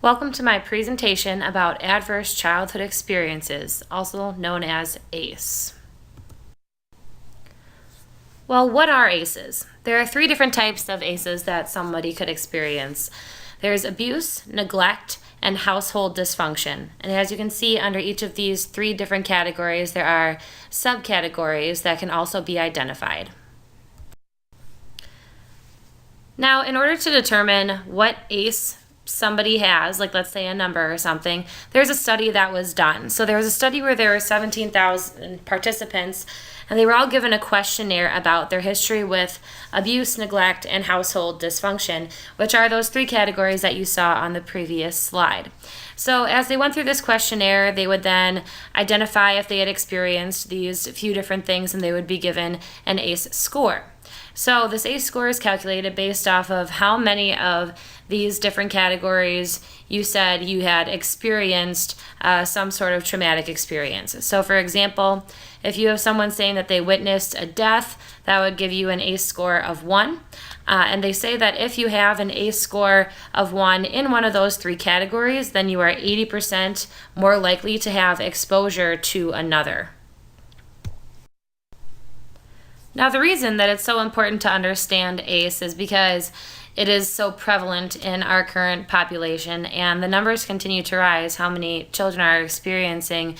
Welcome to my presentation about adverse childhood experiences, also known as ACE. Well, what are ACEs? There are three different types of ACEs that somebody could experience. There's abuse, neglect, and household dysfunction. And as you can see under each of these three different categories, there are subcategories that can also be identified. Now, in order to determine what ACE somebody has, like let's say a number or something, there's a study that was done. So there was a study where there were 17,000 participants, and they were all given a questionnaire about their history with abuse, neglect, and household dysfunction, which are those three categories that you saw on the previous slide. So as they went through this questionnaire, they would then identify if they had experienced these few different things, and they would be given an ACE score. So this ACE score is calculated based off of how many of these different categories you said you had experienced some sort of traumatic experience. So for example, if you have someone saying that they witnessed a death, that would give you an ACE score of 1. And they say that if you have an ACE score of 1 in one of those three categories, then you are 80% more likely to have exposure to another. Now, the reason that it's so important to understand ACE is because it is so prevalent in our current population, and the numbers continue to rise, how many children are experiencing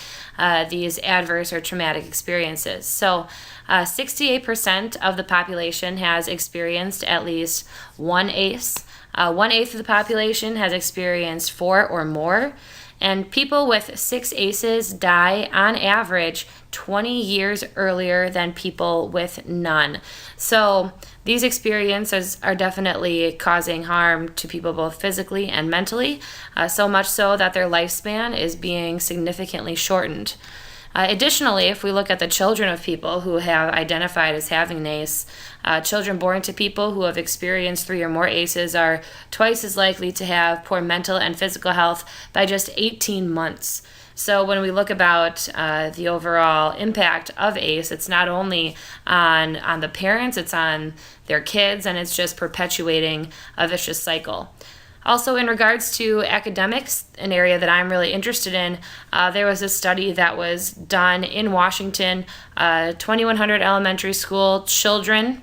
these adverse or traumatic experiences. So 68% of the population has experienced at least one ACE. 1/8 of the population has experienced 4 or more. And people with 6 ACEs die on average 20 years earlier than people with none. So these experiences are definitely causing harm to people both physically and mentally, so much so that their lifespan is being significantly shortened. Additionally, if we look at the children of people who have identified as having an ACE, children born to people who have experienced 3 or more ACEs are twice as likely to have poor mental and physical health by just 18 months. So when we look about the overall impact of ACE, it's not only on the parents, it's on their kids, and it's just perpetuating a vicious cycle. Also, in regards to academics, an area that I'm really interested in, there was a study that was done in Washington. 2,100 elementary school children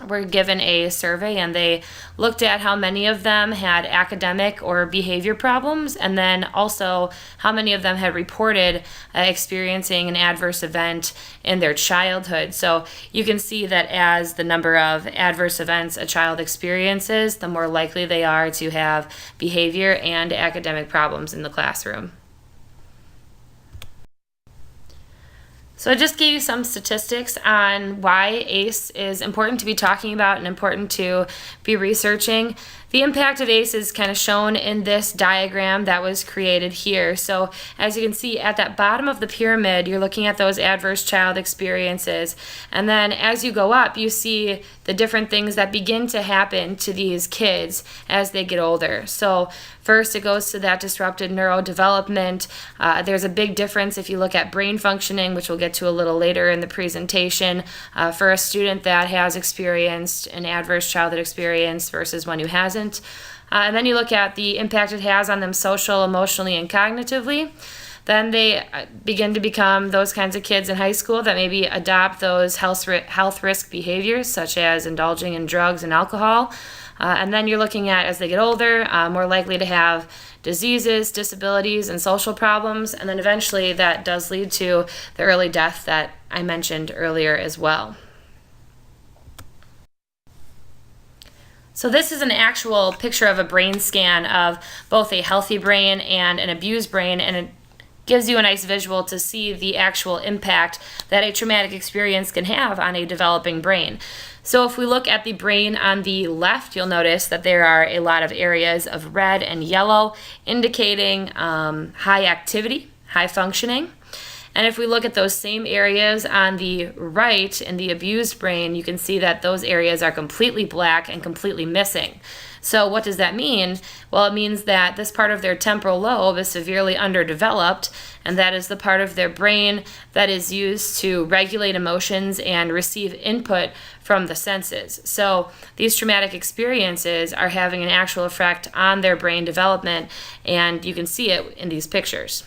were given a survey, and they looked at how many of them had academic or behavior problems, and then also how many of them had reported experiencing an adverse event in their childhood. So you can see that as the number of adverse events a child experiences, the more likely they are to have behavior and academic problems in the classroom. So I just gave you some statistics on why ACE is important to be talking about and important to be researching. The impact of ACE is kind of shown in this diagram that was created here. So as you can see at that bottom of the pyramid, you're looking at those adverse child experiences. And then as you go up, you see the different things that begin to happen to these kids as they get older. So first, it goes to that disrupted neurodevelopment. There's a big difference if you look at brain functioning, which we'll get to a little later in the presentation, for a student that has experienced an adverse childhood experience versus one who hasn't. And then you look at the impact it has on them social, emotionally, and cognitively. Then they begin to become those kinds of kids in high school that maybe adopt those health risk behaviors, such as indulging in drugs and alcohol. And then you're looking at, as they get older, more likely to have diseases, disabilities, and social problems. And then eventually that does lead to the early death that I mentioned earlier as well. So this is an actual picture of a brain scan of both a healthy brain and an abused brain, and it gives you a nice visual to see the actual impact that a traumatic experience can have on a developing brain. So if we look at the brain on the left, you'll notice that there are a lot of areas of red and yellow indicating high activity, high functioning. And if we look at those same areas on the right in the abused brain, you can see that those areas are completely black and completely missing. So what does that mean? Well, it means that this part of their temporal lobe is severely underdeveloped, and that is the part of their brain that is used to regulate emotions and receive input from the senses. So these traumatic experiences are having an actual effect on their brain development, and you can see it in these pictures.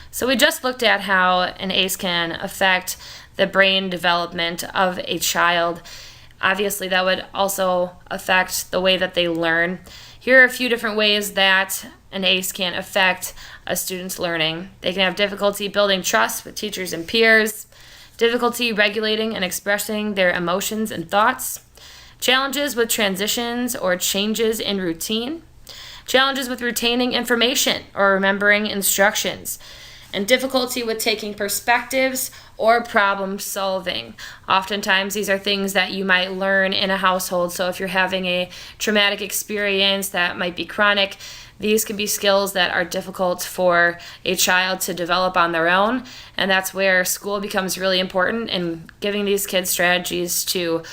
So we just looked at how an ACE can affect the brain development of a child. Obviously, that would also affect the way that they learn. Here are a few different ways that an ACE can affect a student's learning. They can have difficulty building trust with teachers and peers, difficulty regulating and expressing their emotions and thoughts, challenges with transitions or changes in routine, challenges with retaining information or remembering instructions, and difficulty with taking perspectives or problem solving. Oftentimes, these are things that you might learn in a household. So if you're having a traumatic experience that might be chronic, these can be skills that are difficult for a child to develop on their own. And that's where school becomes really important in giving these kids strategies to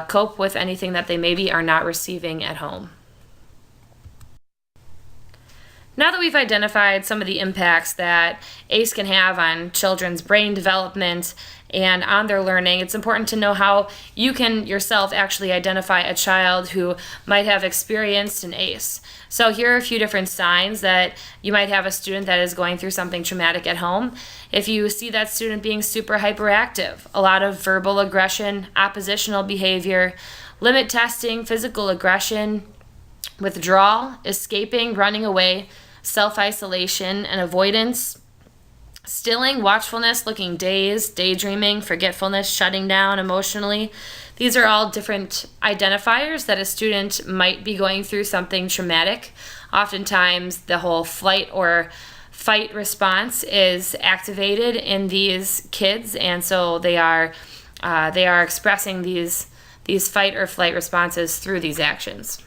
cope with anything that they maybe are not receiving at home. Now that we've identified some of the impacts that ACE can have on children's brain development and on their learning, it's important to know how you can yourself actually identify a child who might have experienced an ACE. So here are a few different signs that you might have a student that is going through something traumatic at home. If you see that student being super hyperactive, a lot of verbal aggression, oppositional behavior, limit testing, physical aggression, withdrawal, escaping, running away, self-isolation and avoidance, stilling, watchfulness, looking dazed, daydreaming, forgetfulness, shutting down emotionally. These are all different identifiers that a student might be going through something traumatic. Oftentimes, the whole flight or fight response is activated in these kids, and so they are expressing these fight or flight responses through these actions.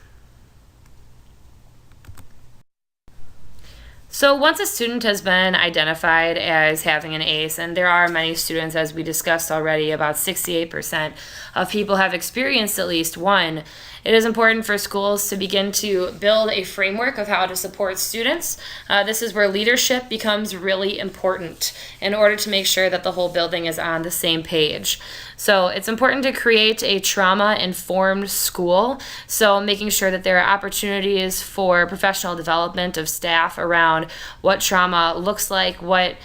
So once a student has been identified as having an ACE, and there are many students, as we discussed already, about 68% of people have experienced at least one, it is important for schools to begin to build a framework of how to support students. This is where leadership becomes really important in order to make sure that the whole building is on the same page. So it's important to create a trauma-informed school, so making sure that there are opportunities for professional development of staff around what trauma looks like, what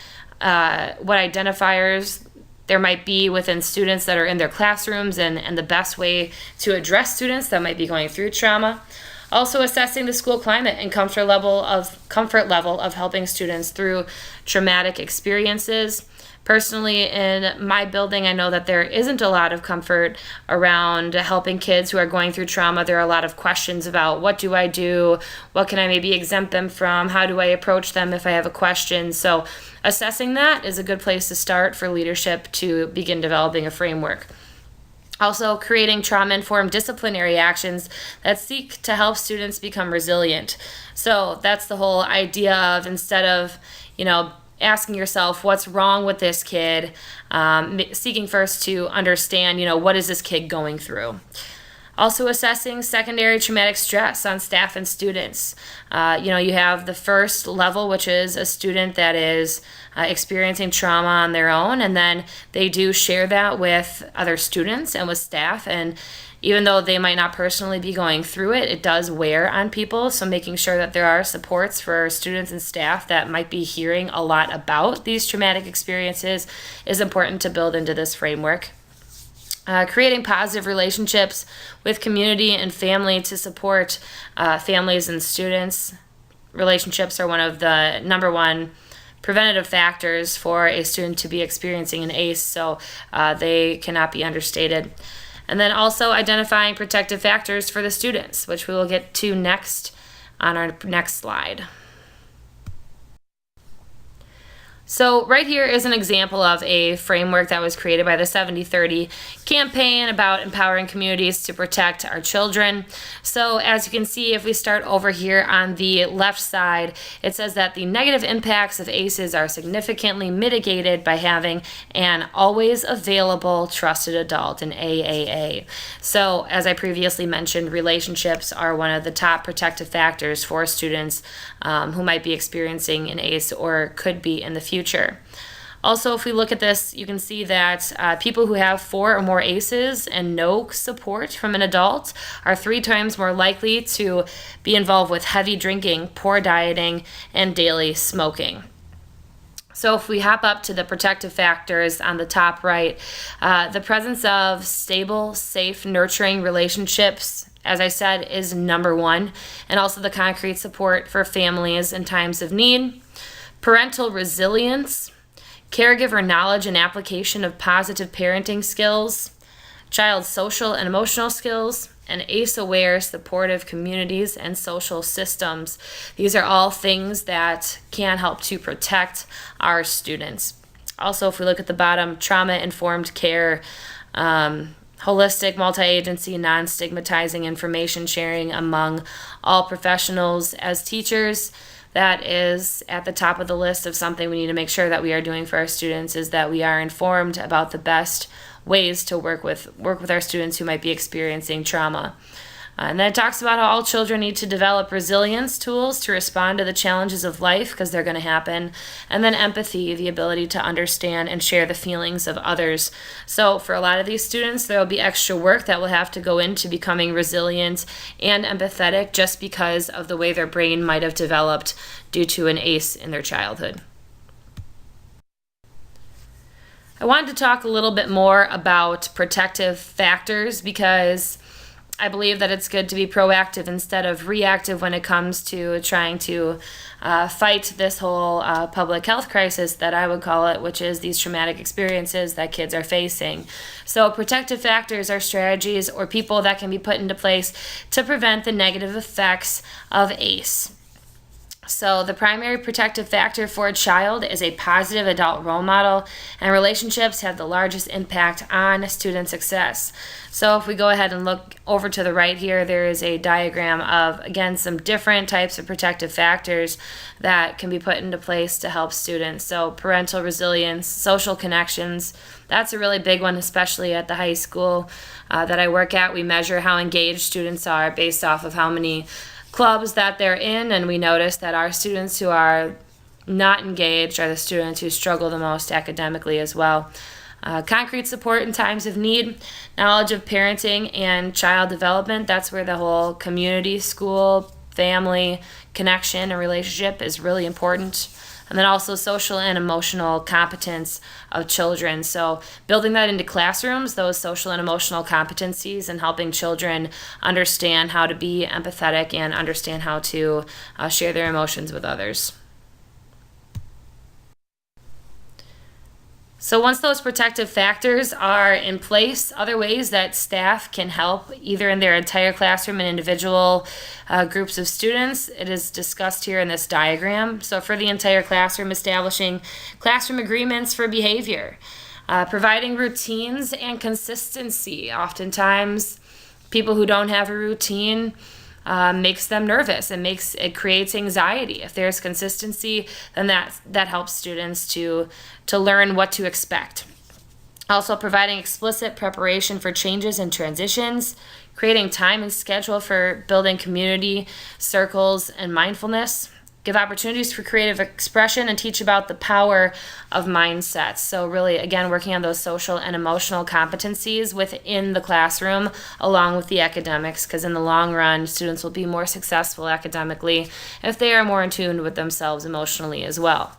identifiers there might be within students that are in their classrooms, and the best way to address students that might be going through trauma. Also assessing the school climate and comfort level of helping students through traumatic experiences. Personally, in my building, I know that there isn't a lot of comfort around helping kids who are going through trauma. There are a lot of questions about what do I do? What can I maybe exempt them from? How do I approach them if I have a question? So assessing that is a good place to start for leadership to begin developing a framework. Also, creating trauma-informed disciplinary actions that seek to help students become resilient. So that's the whole idea of, instead of, asking yourself what's wrong with this kid, seeking first to understand, what is this kid going through. Also assessing secondary traumatic stress on staff and students. You have the first level, which is a student that is experiencing trauma on their own, and then they do share that with other students and with staff, and even though they might not personally be going through it, it does wear on people. So making sure that there are supports for students and staff that might be hearing a lot about these traumatic experiences is important to build into this framework. Creating positive relationships with community and family to support families and students. Relationships are one of the number one preventative factors for a student to be experiencing an ACE, so they cannot be understated. And then also identifying protective factors for the students, which we will get to next on our next slide. So right here is an example of a framework that was created by the 70/30 campaign about empowering communities to protect our children. So as you can see, if we start over here on the left side, it says that the negative impacts of ACEs are significantly mitigated by having an always available trusted adult, an AAA. So as I previously mentioned, relationships are one of the top protective factors for students who might be experiencing an ACE or could be in the future. Also, if we look at this, you can see that people who have 4 or more ACEs and no support from an adult are 3 times more likely to be involved with heavy drinking, poor dieting, and daily smoking. So if we hop up to the protective factors on the top right, the presence of stable, safe, nurturing relationships, as I said, is number 1, and also the concrete support for families in times of need. Parental resilience, caregiver knowledge and application of positive parenting skills, child social and emotional skills, and ACE-aware supportive communities and social systems. These are all things that can help to protect our students. Also, if we look at the bottom, trauma-informed care, holistic, multi-agency, non-stigmatizing information sharing among all professionals. As teachers, that is at the top of the list of something we need to make sure that we are doing for our students, is that we are informed about the best ways to work with our students who might be experiencing trauma. And then it talks about how all children need to develop resilience tools to respond to the challenges of life, because they're going to happen. And then empathy, the ability to understand and share the feelings of others. So for a lot of these students, there will be extra work that will have to go into becoming resilient and empathetic just because of the way their brain might have developed due to an ACE in their childhood. I wanted to talk a little bit more about protective factors, because I believe that it's good to be proactive instead of reactive when it comes to trying to fight this whole public health crisis that I would call it, which is these traumatic experiences that kids are facing. So protective factors are strategies or people that can be put into place to prevent the negative effects of ACE. So the primary protective factor for a child is a positive adult role model, and relationships have the largest impact on student success. So if we go ahead and look over to the right here, there is a diagram of, again, some different types of protective factors that can be put into place to help students. So parental resilience, social connections, that's a really big one, especially at the high school that I work at. We measure how engaged students are based off of how many clubs that they're in, and we notice that our students who are not engaged are the students who struggle the most academically as well. Concrete support in times of need, knowledge of parenting and child development, that's where the whole community, school, family connection and relationship is really important. And then also social and emotional competence of children. So building that into classrooms, those social and emotional competencies, and helping children understand how to be empathetic and understand how to share their emotions with others. So once those protective factors are in place, other ways that staff can help, either in their entire classroom and individual groups of students, it is discussed here in this diagram. So for the entire classroom, establishing classroom agreements for behavior, providing routines and consistency. Oftentimes, people who don't have a routine makes them nervous and it creates anxiety. If there's consistency, then that helps students to learn what to expect. Also providing explicit preparation for changes and transitions, creating time and schedule for building community circles and mindfulness. Give opportunities for creative expression and teach about the power of mindsets. So really, again, working on those social and emotional competencies within the classroom along with the academics, because in the long run, students will be more successful academically if they are more in tune with themselves emotionally as well.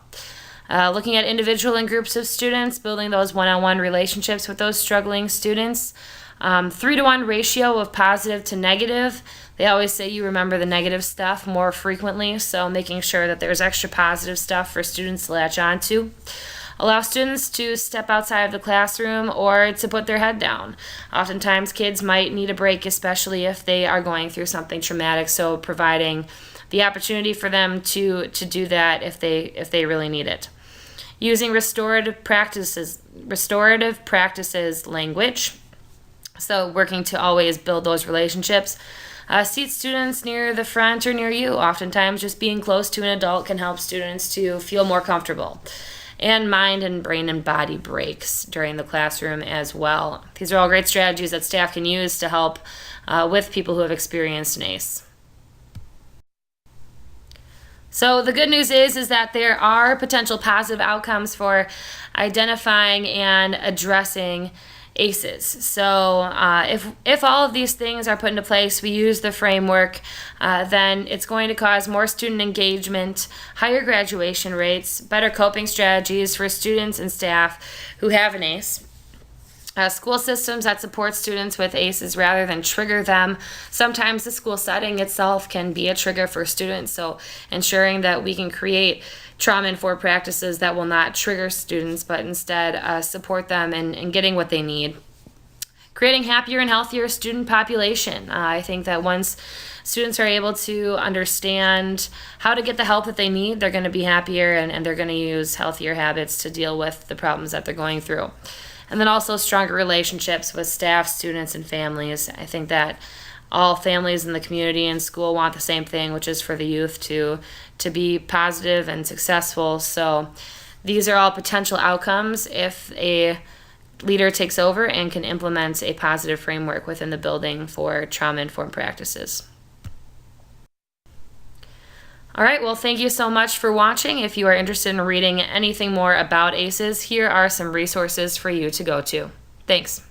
Looking at individual and groups of students, building those one-on-one relationships with those struggling students. 3-to-1 ratio of positive to negative. They always say you remember the negative stuff more frequently, so making sure that there's extra positive stuff for students to latch on to. Allow students to step outside of the classroom or to put their head down. Oftentimes kids might need a break, especially if they are going through something traumatic, so providing the opportunity for them to do that if they really need it. using restorative practices language. So working to always build those relationships. Seat students near the front or near you. Oftentimes just being close to an adult can help students to feel more comfortable. And mind and brain and body breaks during the classroom as well. These are all great strategies that staff can use to help with people who have experienced an ACE. So the good news is that there are potential positive outcomes for identifying and addressing ACEs. So if all of these things are put into place, we use the framework, then it's going to cause more student engagement, higher graduation rates, better coping strategies for students and staff who have an ACE. School systems that support students with ACEs rather than trigger them. Sometimes the school setting itself can be a trigger for students, so ensuring that we can create trauma-informed practices that will not trigger students, but instead support them in getting what they need. Creating happier and healthier student population. I think that once students are able to understand how to get the help that they need, they're going to be happier and they're going to use healthier habits to deal with the problems that they're going through. And then also stronger relationships with staff, students, and families. I think that all families in the community and school want the same thing, which is for the youth to be positive and successful. So these are all potential outcomes if a leader takes over and can implement a positive framework within the building for trauma-informed practices. All right, well, thank you so much for watching. If you are interested in reading anything more about ACEs, here are some resources for you to go to. Thanks.